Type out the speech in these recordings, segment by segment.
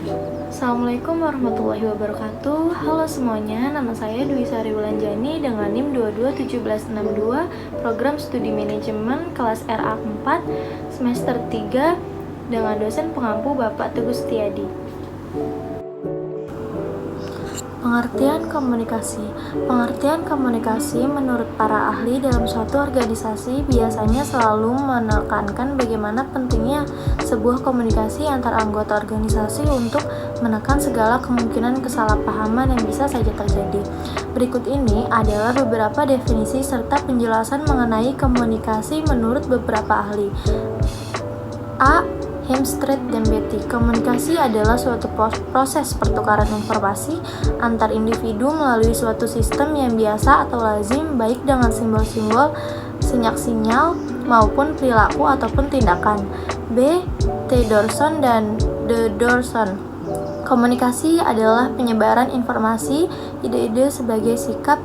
Assalamualaikum warahmatullahi wabarakatuh. Halo semuanya, nama saya Dwi Sari Wulanjani dengan NIM 221762, Program Studi Manajemen kelas RA 4 semester 3 dengan dosen pengampu Bapak Teguh Setiadi. Pengertian komunikasi. Pengertian komunikasi menurut para ahli dalam suatu organisasi biasanya selalu menekankan bagaimana pentingnya sebuah komunikasi antar anggota organisasi untuk menekan segala kemungkinan kesalahpahaman yang bisa saja terjadi. Berikut ini adalah beberapa definisi serta penjelasan mengenai komunikasi menurut beberapa ahli. A. Hemstreet dan Beatty. Komunikasi adalah suatu proses pertukaran informasi antar individu melalui suatu sistem yang biasa atau lazim, baik dengan simbol-simbol, sinyal maupun perilaku ataupun tindakan. B. T. Dorson dan D. Dorson. Komunikasi adalah penyebaran informasi, ide-ide sebagai sikap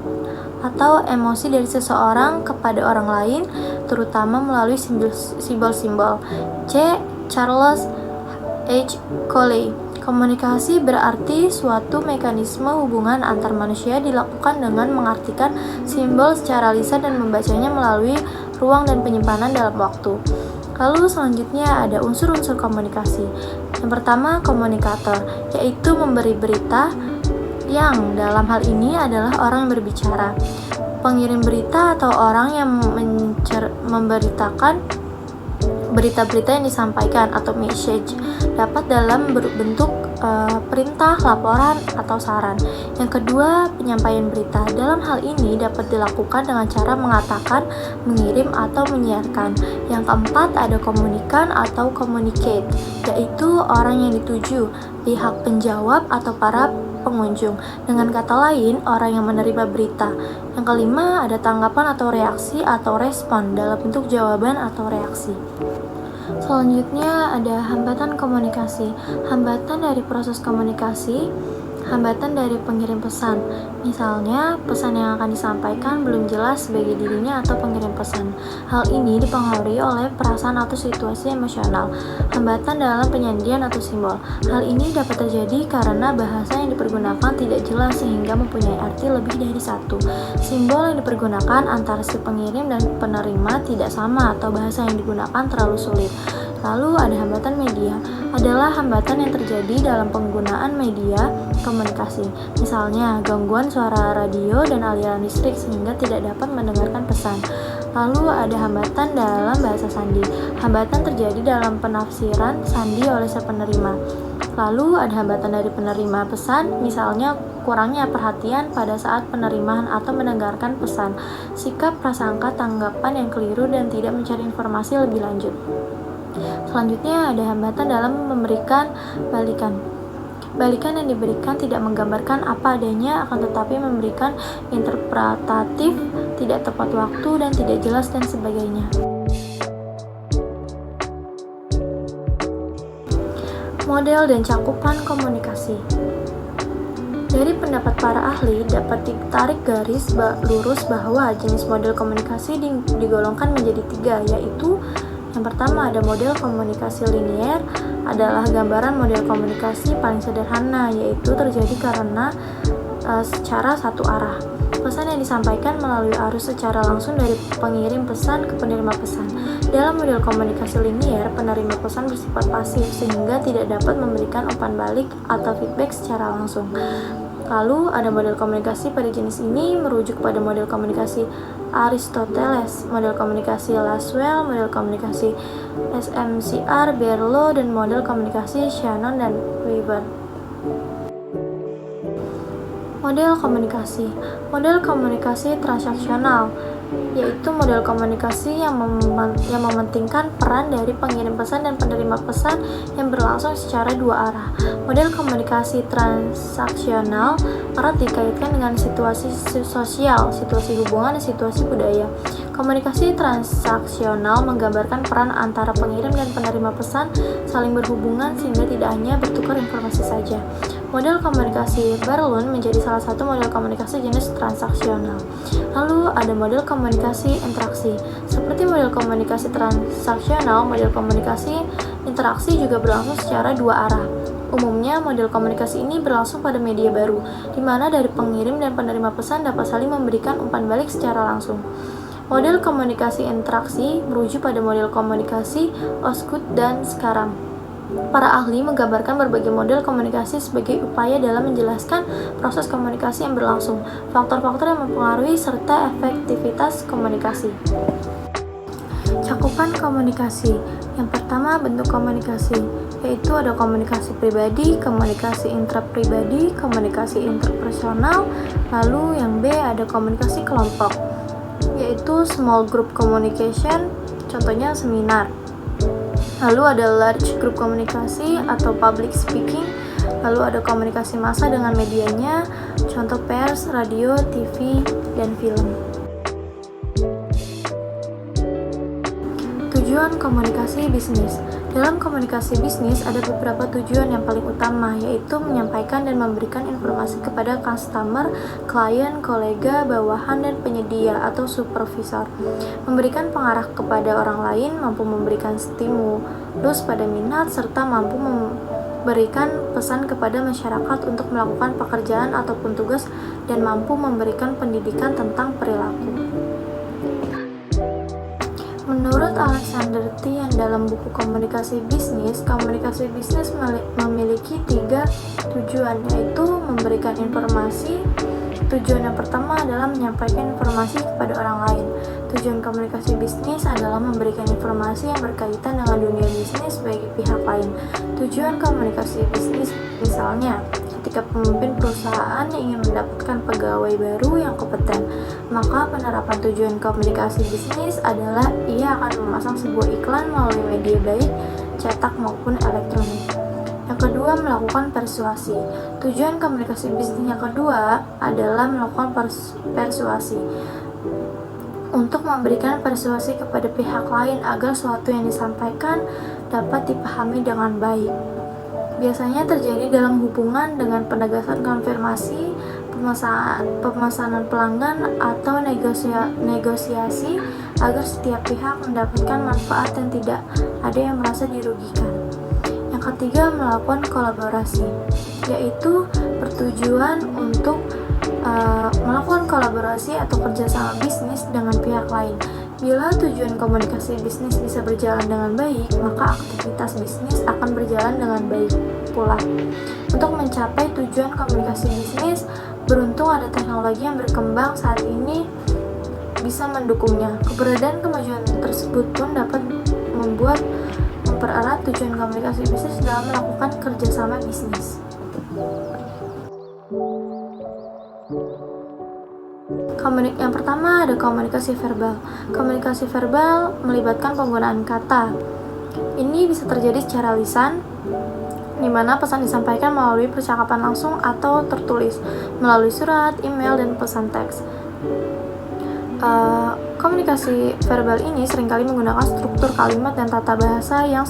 atau emosi dari seseorang kepada orang lain, terutama melalui simbol-simbol. C. Charles H. Coley. Komunikasi berarti suatu mekanisme hubungan antar manusia dilakukan dengan mengartikan simbol secara lisan dan membacanya melalui ruang dan penyimpanan dalam waktu. Lalu selanjutnya ada unsur-unsur komunikasi. Yang pertama, komunikator, yaitu memberi berita, yang dalam hal ini adalah orang yang berbicara. Pengirim berita atau orang yang memberitakan berita-berita yang disampaikan atau message dapat dalam bentuk perintah, laporan, atau saran. Yang kedua, penyampaian berita. Dalam hal ini dapat dilakukan dengan cara mengatakan, mengirim, atau menyiarkan. Yang keempat, ada komunikan atau communicate, yaitu orang yang dituju, pihak penjawab atau para pengunjung. Dengan kata lain, orang yang menerima berita. Yang kelima, ada tanggapan atau reaksi atau respon dalam bentuk jawaban atau reaksi. Selanjutnya ada hambatan komunikasi. Hambatan dari proses komunikasi, hambatan dari pengirim pesan. Misalnya, pesan yang akan disampaikan belum jelas sebagai dirinya atau pengirim pesan. Hal ini dipengaruhi oleh perasaan atau situasi emosional. Hambatan dalam penyajian atau simbol. Hal ini dapat terjadi karena bahasa yang dipergunakan tidak jelas sehingga mempunyai arti lebih dari satu. Simbol yang dipergunakan antara si pengirim dan penerima tidak sama atau bahasa yang digunakan terlalu sulit. Lalu ada hambatan media, adalah hambatan yang terjadi dalam penggunaan media komunikasi. Misalnya, gangguan suara radio dan aliran listrik sehingga tidak dapat mendengarkan pesan. Lalu ada hambatan dalam bahasa sandi. Hambatan terjadi dalam penafsiran sandi oleh si penerima. Lalu ada hambatan dari penerima pesan, misalnya kurangnya perhatian pada saat penerimaan atau mendengarkan pesan, sikap, prasangka, tanggapan yang keliru dan tidak mencari informasi lebih lanjut. Selanjutnya ada hambatan dalam memberikan balikan. Balikan yang diberikan tidak menggambarkan apa adanya, akan tetapi memberikan interpretatif, tidak tepat waktu, dan tidak jelas, dan sebagainya. Model dan cakupan komunikasi. Dari pendapat para ahli, dapat ditarik garis lurus bahwa jenis model komunikasi digolongkan menjadi tiga, yaitu yang pertama ada model komunikasi linier, adalah gambaran model komunikasi paling sederhana, yaitu terjadi karena secara satu arah. Pesan yang disampaikan melalui arus secara langsung dari pengirim pesan ke penerima pesan. Dalam model komunikasi linier, penerima pesan bersifat pasif sehingga tidak dapat memberikan umpan balik atau feedback secara langsung. Lalu ada model komunikasi pada jenis ini merujuk pada model komunikasi Aristoteles, model komunikasi Laswell, model komunikasi SMCR, Berlo, dan model komunikasi Shannon dan Weaver. Model komunikasi transaksional, yaitu model komunikasi yang mementingkan peran dari pengirim pesan dan penerima pesan yang berlangsung secara dua arah. Model komunikasi transaksional erat dikaitkan dengan situasi sosial, situasi hubungan, dan situasi budaya. Komunikasi transaksional menggambarkan peran antara pengirim dan penerima pesan saling berhubungan sehingga tidak hanya bertukar informasi saja. Model komunikasi Berlun menjadi salah satu model komunikasi jenis transaksional. Lalu ada model komunikasi interaksi. Seperti model komunikasi transaksional, model komunikasi interaksi juga berlangsung secara dua arah. Umumnya, model komunikasi ini berlangsung pada media baru, di mana dari pengirim dan penerima pesan dapat saling memberikan umpan balik secara langsung. Model komunikasi interaksi merujuk pada model komunikasi Osgood dan Scaram. Para ahli menggambarkan berbagai model komunikasi sebagai upaya dalam menjelaskan proses komunikasi yang berlangsung, faktor-faktor yang mempengaruhi, serta efektivitas komunikasi. Cakupan komunikasi. Yang pertama, bentuk komunikasi, yaitu ada komunikasi pribadi, komunikasi intrapribadi, komunikasi interpersonal. Lalu yang B ada komunikasi kelompok, yaitu small group communication, contohnya seminar. Lalu ada large group komunikasi atau public speaking. Lalu ada komunikasi massa dengan medianya, contoh pers, radio, TV, dan film. Tujuan komunikasi bisnis. Dalam komunikasi bisnis ada beberapa tujuan yang paling utama, yaitu menyampaikan dan memberikan informasi kepada customer, klien, kolega, bawahan, dan penyedia atau supervisor. Memberikan pengarah kepada orang lain, mampu memberikan stimulus pada minat, serta mampu memberikan pesan kepada masyarakat untuk melakukan pekerjaan ataupun tugas, dan mampu memberikan pendidikan tentang perilaku. Menurut Alexander Tian dalam buku Komunikasi Bisnis memiliki 3 tujuan, yaitu memberikan informasi. Tujuan yang pertama adalah menyampaikan informasi kepada orang lain. Tujuan komunikasi bisnis adalah memberikan informasi yang berkaitan dengan dunia bisnis bagi pihak lain. Tujuan komunikasi bisnis misalnya, ketika pemimpin perusahaan ingin mendapatkan pegawai baru yang kompeten, maka penerapan tujuan komunikasi bisnis adalah ia akan memasang sebuah iklan melalui media baik cetak maupun elektronik. Yang kedua, melakukan persuasi. Tujuan komunikasi bisnis yang kedua adalah melakukan persuasi untuk memberikan persuasi kepada pihak lain agar sesuatu yang disampaikan dapat dipahami dengan baik. Biasanya terjadi dalam hubungan dengan penegasan konfirmasi, pemesanan pelanggan, atau negosiasi agar setiap pihak mendapatkan manfaat dan tidak ada yang merasa dirugikan. Yang ketiga, melakukan kolaborasi, yaitu bertujuan untuk melakukan kolaborasi atau kerjasama bisnis dengan pihak lain. Bila tujuan komunikasi bisnis bisa berjalan dengan baik, maka aktivitas bisnis akan berjalan dengan baik pula. Untuk mencapai tujuan komunikasi bisnis, beruntung ada teknologi yang berkembang saat ini bisa mendukungnya. Keberadaan kemajuan tersebut pun dapat mempererat tujuan komunikasi bisnis dalam melakukan kerjasama bisnis. Yang pertama ada komunikasi verbal. Komunikasi verbal melibatkan penggunaan kata. Ini bisa terjadi secara lisan, di mana pesan disampaikan melalui percakapan langsung atau tertulis, melalui surat, email, dan pesan teks. Komunikasi verbal ini seringkali menggunakan struktur kalimat dan tata bahasa yang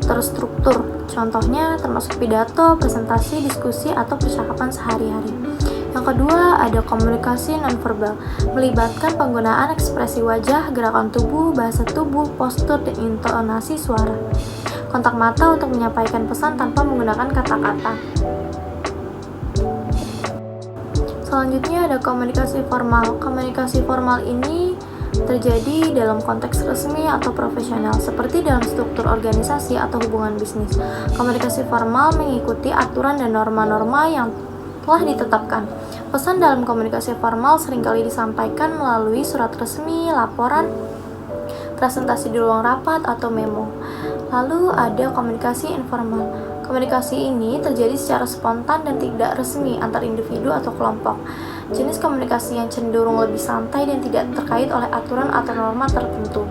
terstruktur. Contohnya termasuk pidato, presentasi, diskusi, atau percakapan sehari-hari. Yang kedua, ada komunikasi nonverbal, melibatkan penggunaan ekspresi wajah, gerakan tubuh, bahasa tubuh, postur, dan intonasi suara. Kontak mata untuk menyampaikan pesan tanpa menggunakan kata-kata. Selanjutnya ada komunikasi formal. Komunikasi formal ini terjadi dalam konteks resmi atau profesional, seperti dalam struktur organisasi atau hubungan bisnis. Komunikasi formal mengikuti aturan dan norma-norma yang telah ditetapkan. Pesan dalam komunikasi formal seringkali disampaikan melalui surat resmi, laporan, presentasi di ruang rapat, atau memo. Lalu ada komunikasi informal. Komunikasi ini terjadi secara spontan dan tidak resmi antar individu atau kelompok. Jenis komunikasi yang cenderung lebih santai dan tidak terkait oleh aturan atau norma tertentu.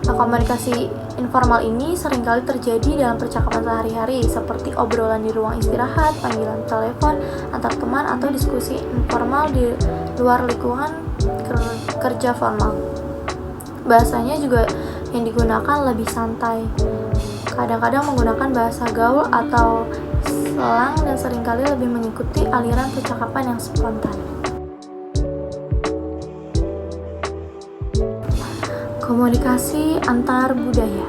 Komunikasi informal ini seringkali terjadi dalam percakapan sehari-hari, seperti obrolan di ruang istirahat, panggilan telepon antar teman, atau diskusi informal di luar lingkungan kerja formal. Bahasanya juga yang digunakan lebih santai, kadang-kadang menggunakan bahasa gaul atau slang, dan seringkali lebih mengikuti aliran percakapan yang spontan. Komunikasi antar budaya.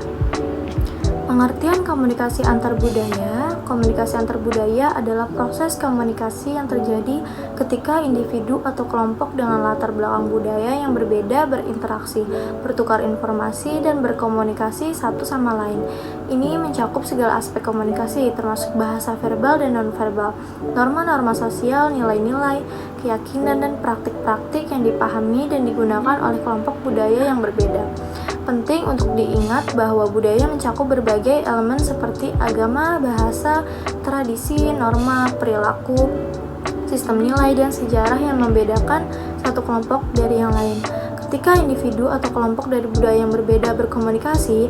Pengertian komunikasi antar budaya. komunikasi antar budaya adalah proses komunikasi yang terjadi ketika individu atau kelompok dengan latar belakang budaya yang berbeda berinteraksi, bertukar informasi, dan berkomunikasi satu sama lain. Ini mencakup segala aspek komunikasi, termasuk bahasa verbal dan nonverbal, norma-norma sosial, nilai-nilai, keyakinan, dan praktik-praktik yang dipahami dan digunakan oleh kelompok budaya yang berbeda. Penting untuk diingat bahwa budaya mencakup berbagai elemen seperti agama, bahasa, tradisi, norma, perilaku, sistem nilai, dan sejarah yang membedakan satu kelompok dari yang lain. Ketika individu atau kelompok dari budaya yang berbeda berkomunikasi,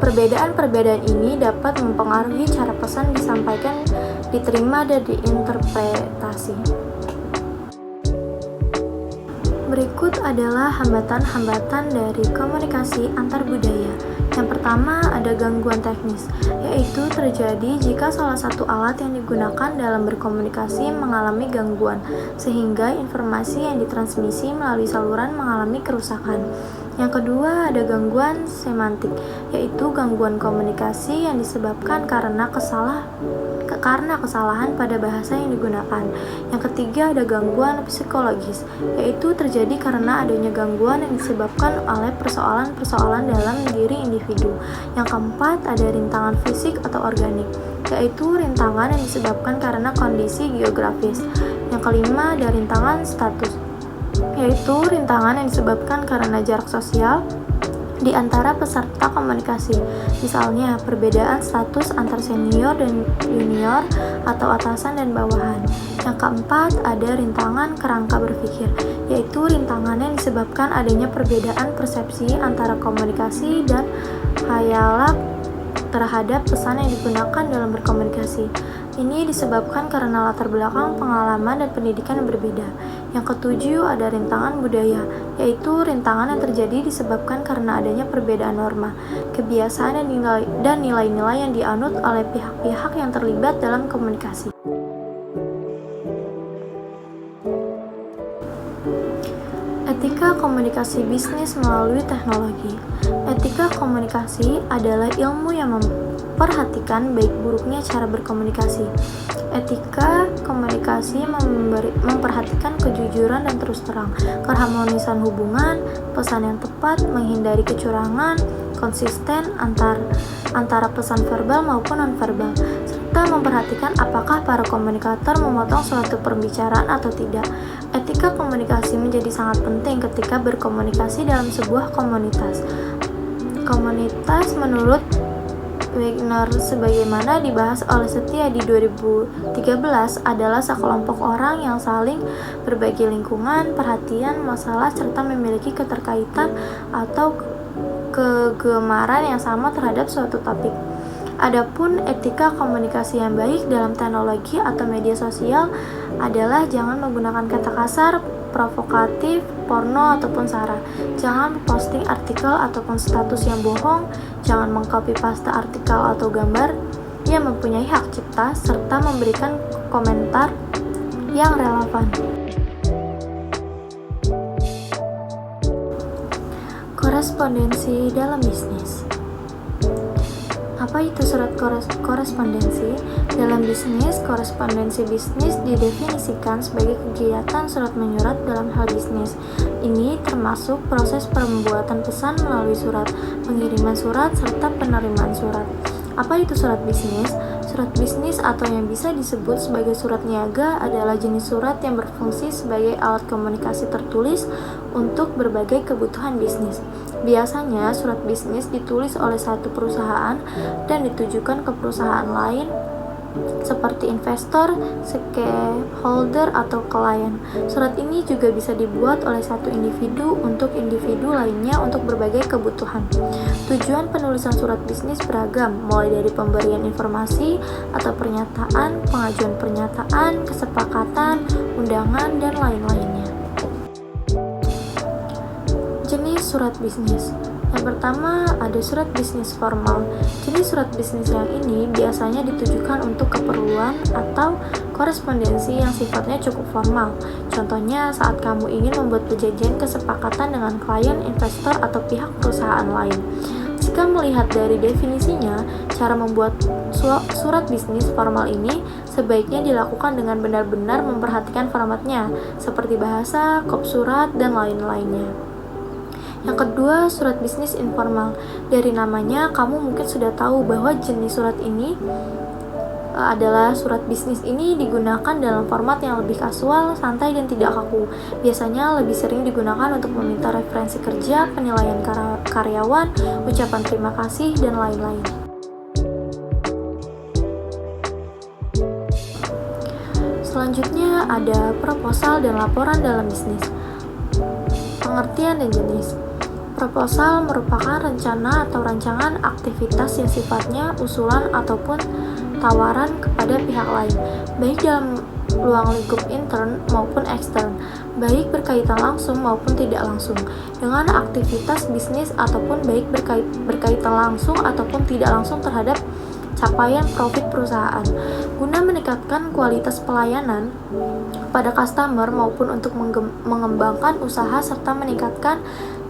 perbedaan-perbedaan ini dapat mempengaruhi cara pesan disampaikan, diterima, dan diinterpretasi. Berikut adalah hambatan-hambatan dari komunikasi antar budaya. Yang pertama, ada gangguan teknis, yaitu terjadi jika salah satu alat yang digunakan dalam berkomunikasi mengalami gangguan, sehingga informasi yang ditransmisi melalui saluran mengalami kerusakan. Yang kedua, ada gangguan semantik, yaitu gangguan komunikasi yang disebabkan karena kesalahan pada bahasa yang digunakan. Yang ketiga, ada gangguan psikologis, yaitu terjadi karena adanya gangguan yang disebabkan oleh persoalan-persoalan dalam diri individu. Yang keempat, ada rintangan fisik atau organik, yaitu rintangan yang disebabkan karena kondisi geografis. Yang kelima, ada rintangan status, yaitu rintangan yang disebabkan karena jarak sosial di antara peserta komunikasi, misalnya perbedaan status antar senior dan junior atau atasan dan bawahan. Yang keempat, ada rintangan kerangka berpikir, yaitu rintangan yang disebabkan adanya perbedaan persepsi antara komunikasi dan khayalak terhadap pesan yang digunakan dalam berkomunikasi. Ini disebabkan karena latar belakang, pengalaman, dan pendidikan yang berbeda. Yang ketujuh, ada rintangan budaya, yaitu rintangan yang terjadi disebabkan karena adanya perbedaan norma, kebiasaan, dan nilai-nilai yang dianut oleh pihak-pihak yang terlibat dalam komunikasi. Etika komunikasi bisnis melalui teknologi. Etika komunikasi adalah ilmu yang memperhatikan baik buruknya cara berkomunikasi. Etika komunikasi memperhatikan kejujuran dan terus terang, keharmonisan hubungan, pesan yang tepat, menghindari kecurangan, konsisten antara pesan verbal maupun nonverbal, serta memperhatikan apakah para komunikator memotong suatu pembicaraan atau tidak. Etika komunikasi menjadi sangat penting ketika berkomunikasi dalam sebuah komunitas. Komunitas menurut Wagner sebagaimana dibahas oleh Setia di 2013 adalah sekelompok orang yang saling berbagi lingkungan, perhatian, masalah, serta memiliki keterkaitan atau kegemaran yang sama terhadap suatu topik. Adapun etika komunikasi yang baik dalam teknologi atau media sosial adalah jangan menggunakan kata kasar, provokatif, porno, ataupun sara. Jangan posting artikel ataupun status yang bohong. Jangan mengcopy paste artikel atau gambar yang mempunyai hak cipta, serta memberikan komentar yang relevan. Korespondensi dalam bisnis. Apa itu surat korespondensi? Dalam bisnis, korespondensi bisnis didefinisikan sebagai kegiatan surat menyurat dalam hal bisnis. Ini termasuk proses pembuatan pesan melalui surat, pengiriman surat, serta penerimaan surat. Apa itu surat bisnis? Surat bisnis atau yang bisa disebut sebagai surat niaga adalah jenis surat yang berfungsi sebagai alat komunikasi tertulis untuk berbagai kebutuhan bisnis. Biasanya, surat bisnis ditulis oleh satu perusahaan dan ditujukan ke perusahaan lain seperti investor, stakeholder, atau klien. Surat ini juga bisa dibuat oleh satu individu untuk individu lainnya untuk berbagai kebutuhan. Tujuan penulisan surat bisnis beragam, mulai dari pemberian informasi atau pernyataan, pengajuan pernyataan, kesepakatan, undangan, dan lain-lainnya. Jenis surat bisnis. Yang pertama, ada surat bisnis formal. Jenis surat bisnis yang ini biasanya ditujukan untuk keperluan atau korespondensi yang sifatnya cukup formal. Contohnya, saat kamu ingin membuat perjanjian kesepakatan dengan klien, investor, atau pihak perusahaan lain. Jika melihat dari definisinya, cara membuat surat bisnis formal ini sebaiknya dilakukan dengan benar-benar memperhatikan formatnya, seperti bahasa, kop surat, dan lain-lainnya. Yang kedua, surat bisnis informal. Dari namanya, kamu mungkin sudah tahu bahwa jenis surat ini adalah surat bisnis ini digunakan dalam format yang lebih kasual, santai, dan tidak kaku. Biasanya lebih sering digunakan untuk meminta referensi kerja, penilaian karyawan, ucapan terima kasih, dan lain-lain. Selanjutnya ada proposal dan laporan dalam bisnis. Pengertian dan jenis. Proposal merupakan rencana atau rancangan aktivitas yang sifatnya usulan ataupun tawaran kepada pihak lain, baik dalam ruang lingkup intern maupun ekstern, baik berkaitan langsung maupun tidak langsung dengan aktivitas bisnis ataupun baik berkaitan langsung ataupun tidak langsung terhadap capaian profit perusahaan, guna meningkatkan kualitas pelayanan pada customer maupun untuk mengembangkan usaha serta meningkatkan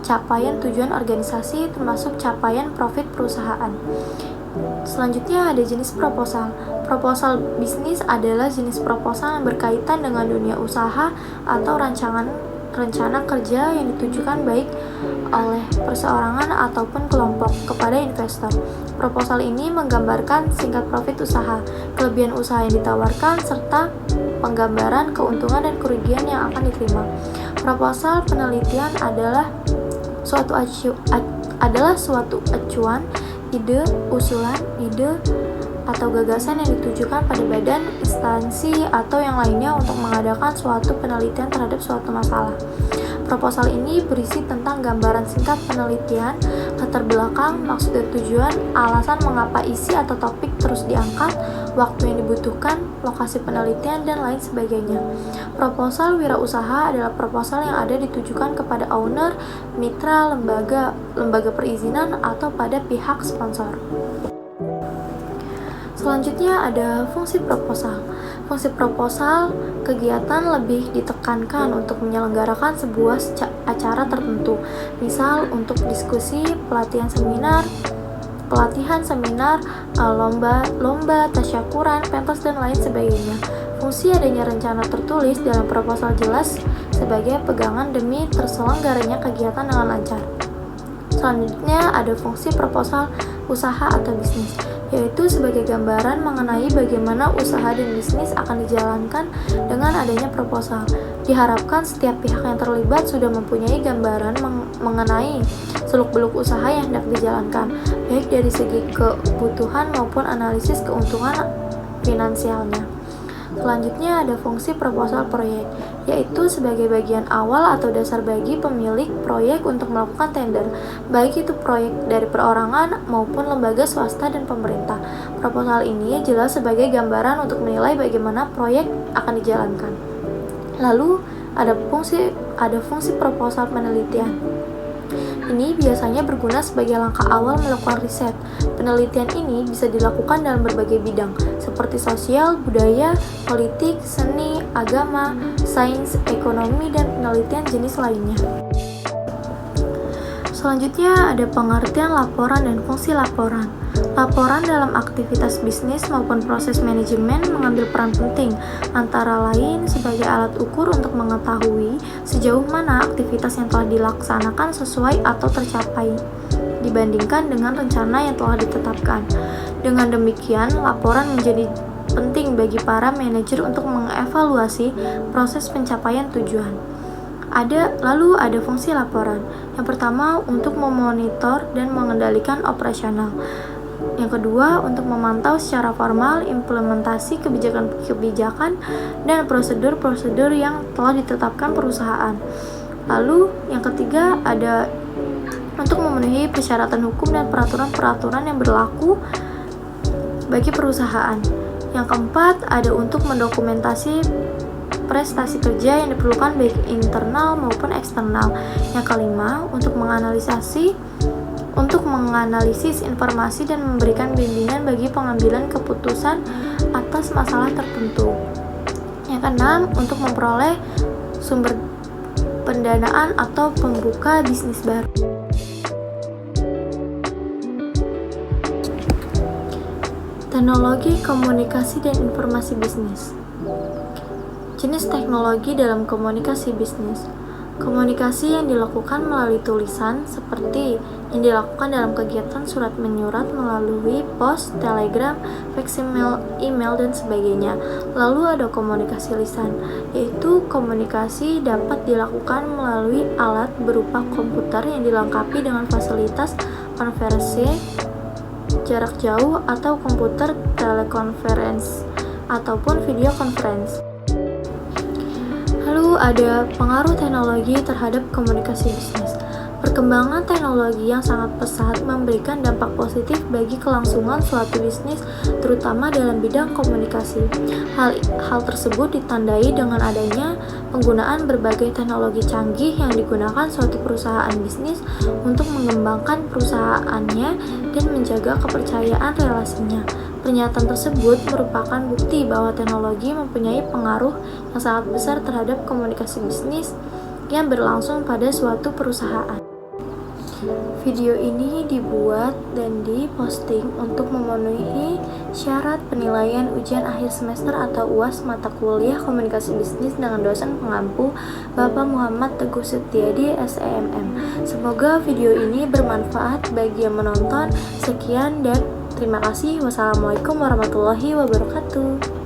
capaian tujuan organisasi termasuk capaian profit perusahaan. Selanjutnya ada jenis proposal. Proposal bisnis adalah jenis proposal yang berkaitan dengan dunia usaha atau rencana kerja yang ditujukan baik oleh perseorangan ataupun kelompok kepada investor. Proposal ini menggambarkan tingkat profit usaha, kelebihan usaha yang ditawarkan, serta penggambaran keuntungan dan kerugian yang akan diterima. Proposal penelitian adalah suatu acuan, ide, usulan, ide, atau gagasan yang ditujukan pada badan, instansi, atau yang lainnya untuk mengadakan suatu penelitian terhadap suatu masalah. Proposal ini berisi tentang gambaran singkat penelitian, latar belakang, maksud dan tujuan, alasan mengapa isi atau topik terus diangkat, waktu yang dibutuhkan, lokasi penelitian, dan lain sebagainya. Proposal wirausaha adalah proposal yang ada ditujukan kepada owner, mitra, lembaga perizinan, atau pada pihak sponsor. Selanjutnya ada fungsi proposal. Fungsi proposal, kegiatan lebih ditekankan untuk menyelenggarakan sebuah acara tertentu, misal untuk diskusi, pelatihan seminar, lomba, tasyakuran, pentas, dan lain sebagainya. Fungsi adanya rencana tertulis dalam proposal jelas sebagai pegangan demi terselenggaranya kegiatan dengan lancar. Selanjutnya ada fungsi proposal usaha atau bisnis, yaitu sebagai gambaran mengenai bagaimana usaha dan bisnis akan dijalankan dengan adanya proposal. Diharapkan setiap pihak yang terlibat sudah mempunyai gambaran mengenai seluk-beluk usaha yang hendak dijalankan, baik dari segi kebutuhan maupun analisis keuntungan finansialnya. Selanjutnya ada fungsi proposal proyek, yaitu sebagai bagian awal atau dasar bagi pemilik proyek untuk melakukan tender, baik itu proyek dari perorangan maupun lembaga swasta dan pemerintah. Proposal ini jelas sebagai gambaran untuk menilai bagaimana proyek akan dijalankan. Lalu ada fungsi proposal penelitian. Ini biasanya berguna sebagai langkah awal melakukan riset. Penelitian ini bisa dilakukan dalam berbagai bidang, seperti sosial, budaya, politik, seni, agama, sains, ekonomi, dan penelitian jenis lainnya. Selanjutnya ada pengertian laporan dan fungsi laporan. Laporan dalam aktivitas bisnis maupun proses manajemen mengambil peran penting, antara lain sebagai alat ukur untuk mengetahui sejauh mana aktivitas yang telah dilaksanakan sesuai atau tercapai dibandingkan dengan rencana yang telah ditetapkan. Dengan demikian, laporan menjadi penting bagi para manajer untuk mengevaluasi proses pencapaian tujuan. Lalu ada fungsi laporan. Yang pertama, untuk memonitor dan mengendalikan operasional. Yang kedua, untuk memantau secara formal implementasi kebijakan dan prosedur-prosedur yang telah ditetapkan perusahaan. Lalu, yang ketiga ada untuk memenuhi persyaratan hukum dan peraturan-peraturan yang berlaku bagi perusahaan. Yang keempat, ada untuk mendokumentasi prestasi kerja yang diperlukan baik internal maupun eksternal. Yang kelima, untuk menganalisis informasi dan memberikan bimbingan bagi pengambilan keputusan atas masalah tertentu. Yang keenam, untuk memperoleh sumber pendanaan atau pembuka bisnis baru. Teknologi komunikasi dan informasi bisnis. Jenis teknologi dalam komunikasi bisnis. Komunikasi yang dilakukan melalui tulisan seperti yang dilakukan dalam kegiatan surat menyurat melalui pos, telegram, fax, email, dan sebagainya. Lalu ada komunikasi lisan, yaitu komunikasi dapat dilakukan melalui alat berupa komputer yang dilengkapi dengan fasilitas konferensi jarak jauh atau komputer telekonferensi ataupun video conference. Lalu ada pengaruh teknologi terhadap komunikasi bisnis. Perkembangan teknologi yang sangat pesat memberikan dampak positif bagi kelangsungan suatu bisnis, terutama dalam bidang komunikasi. Hal tersebut ditandai dengan adanya penggunaan berbagai teknologi canggih yang digunakan suatu perusahaan bisnis untuk mengembangkan perusahaannya dan menjaga kepercayaan relasinya. Pernyataan tersebut merupakan bukti bahwa teknologi mempunyai pengaruh yang sangat besar terhadap komunikasi bisnis yang berlangsung pada suatu perusahaan. Video ini dibuat dan diposting untuk memenuhi syarat penilaian ujian akhir semester atau UAS mata kuliah komunikasi bisnis dengan dosen pengampu Bapak Muhammad Teguh Setiadi, SEMM. Semoga video ini bermanfaat bagi yang menonton. Sekian dan terima kasih. Wassalamualaikum warahmatullahi wabarakatuh.